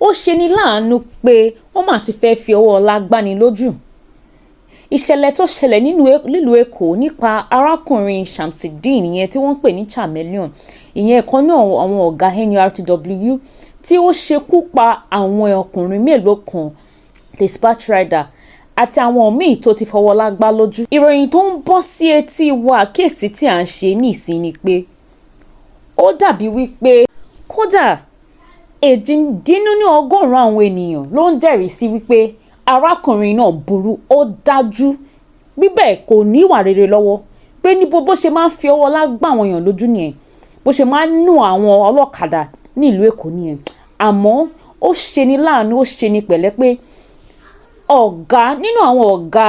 Ó ṣe ní láàánú pé wọ́n mà ti fẹ́ fi ọwọ́ ọlá gbani lójú. Ìṣẹ̀lẹ̀ tó ṣẹlẹ̀ nílùú Èkó nípa arákùnrin Shamsideen ìyẹn tí wọ́n pè ní Shamelon, ìyẹn kan náà àwọn ọ̀gá NURTW tí ó ṣekú pa àwọn ọkùnrin mélòó kan, dispatch rider àti àwọn míì tó ti fọwọ́ ọlá gbá lójú. Ìròyìn tó ń bọ́ sí etí wa kéèsì tí à ń ṣe ní ìsìn ni pé ó dàbí wípé kódà 1,100 àwọn ènìyàn ló ń jẹ́rìí sí wípé arákùnrin náà burú, ó dájú, bíbẹ̀ kò ní ìwà rere lọ́wọ́, pé níbo bó ṣe máa ń fi ọwọ́ ọlá gbá àwọn èèyàn lójú nìyẹn, bó ṣe máa ń nù àwọn ọlọ́kadà ní ìlú Èkó nìyẹn. Àmọ́ ó ṣe ní láàánú, ó ṣe ní pẹ̀lẹ́ pé ọ̀gá nínú àwọn ọ̀gá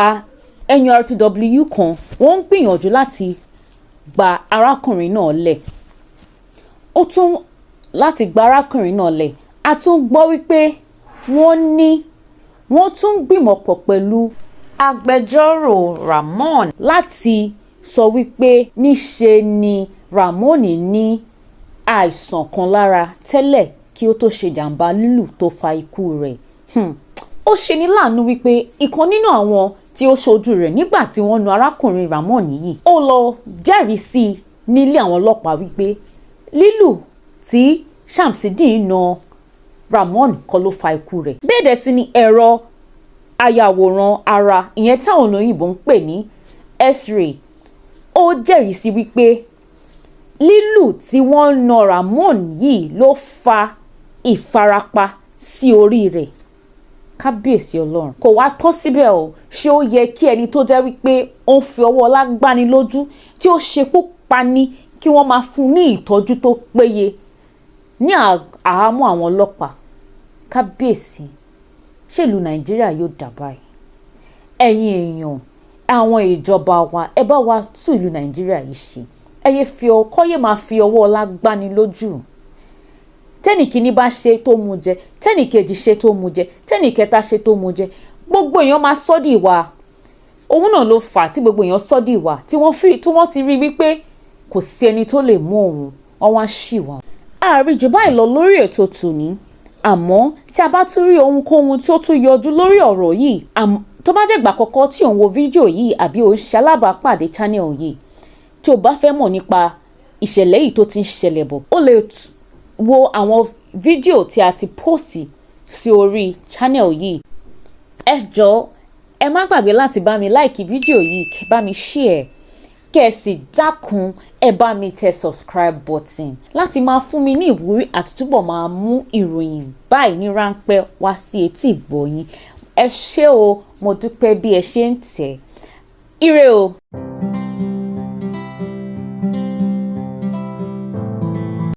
NURTW kan wọ́n ń gbìyànjú láti gba arákùnrin náà lẹ̀. Ó tún láti gba arákùnrin náà lẹ̀, a tún gbọ́ wípé wọ́n tún gbìmọ̀pọ̀ pẹ̀lú agbẹjọ́rò Ramon láti sọ wípé níṣe ni Ramon ní àìsàn kan lára tẹ́lẹ̀ kí ó tó ṣe jàǹbá lílù tó fa ikú rẹ̀. Ó ṣe ní láàánú wípé ìkan nínú àwọn tí ó ṣojú rẹ̀ nígbà tí wọ́n nu arákùnrin Ramon yìí, ó lọ jẹ́rìí sí nílé àwọn ọlọ́pàá wípé lílù tí Shamsideen na Ramon kọ́ ló fa ikú rẹ̀. Bẹ́ẹ̀ dẹ̀ sí ni ẹ̀rọ ayàwòrán ara ìyẹn táwọn olóyìnbó ń pè ní X-ray, ó jẹ́rìí sí wípé lílù tí wọ́n na Ramon yìí ló fa ìfarapa sí orí rẹ̀. Kábíyèsí Ọlọ́run. Kò wá tán síbẹ̀ o, ṣé ó yẹ kí ẹni tó jẹ́ wípé ó ń fi ọwọ́ ọlá gbani lójú tí ó ṣekú pani kí wọ́n máa fún ní ìtọ́jú tó péye ní àhámọ́ àwọn ọlọ́pàá? Kábíyèsí, ṣé ìlú Nàìjíríà yóò dà báyìí? Ẹ̀yin èèyàn, àwọn ìjọba wa, ẹ bá wa tún ìlú Nàìjíríà yìí ṣe. Kọ́yé máa fi ọwọ́ ọlá gbani lójú. Tẹ́nìkíní bá ṣe tó mú jẹ, tẹ́nìkejì ṣe tó mú jẹ, tẹ́nìkẹta ṣe tó mú jẹ, gbogbo èèyàn máa sọ́dí ìwà. Òun náà ló fà á tí gbogbo èèyàn sọ́dí ìwà tí wọ́n ti rí wípé kò sí ẹni tó lè mú òun, wọ́n wá ṣìwà. Àárín jù báyìí lọ lórí ètò tòní, àmọ́ tí a bá tún rí ohunkóhun tí ó tún yọjú lórí ọ̀rọ̀ yìí, tó bá jẹ́ ìgbà àkọ́kọ́ tí ò ń wo fídíò yìí àbí ò ń ṣe alábàápàdé channel yìí, tí o bá fẹ́ mọ̀ nípa ìṣẹ̀lẹ̀ yìí tó ti ń ṣẹlẹ̀ bọ̀, ó lè wo àwọn fídíò tí a ti póòsì sí orí channel yìí. Ẹ jọ̀ọ́, ẹ má gbàgbé láti bá mi láìkì fídíò yìí, kẹ́ bá mi share, kẹ́ ẹ sì dákun ẹ bá mi tẹ subscribe button láti máa fún mi ní ìwúrí àti túbọ̀ máa mú ìròyìn báyìí ní ráńpẹ́ wá sí etí ìgbọ́ yín. Ẹ ṣé o, mo dúpẹ́ bí ẹ ṣe ń tẹ̀. Ire o.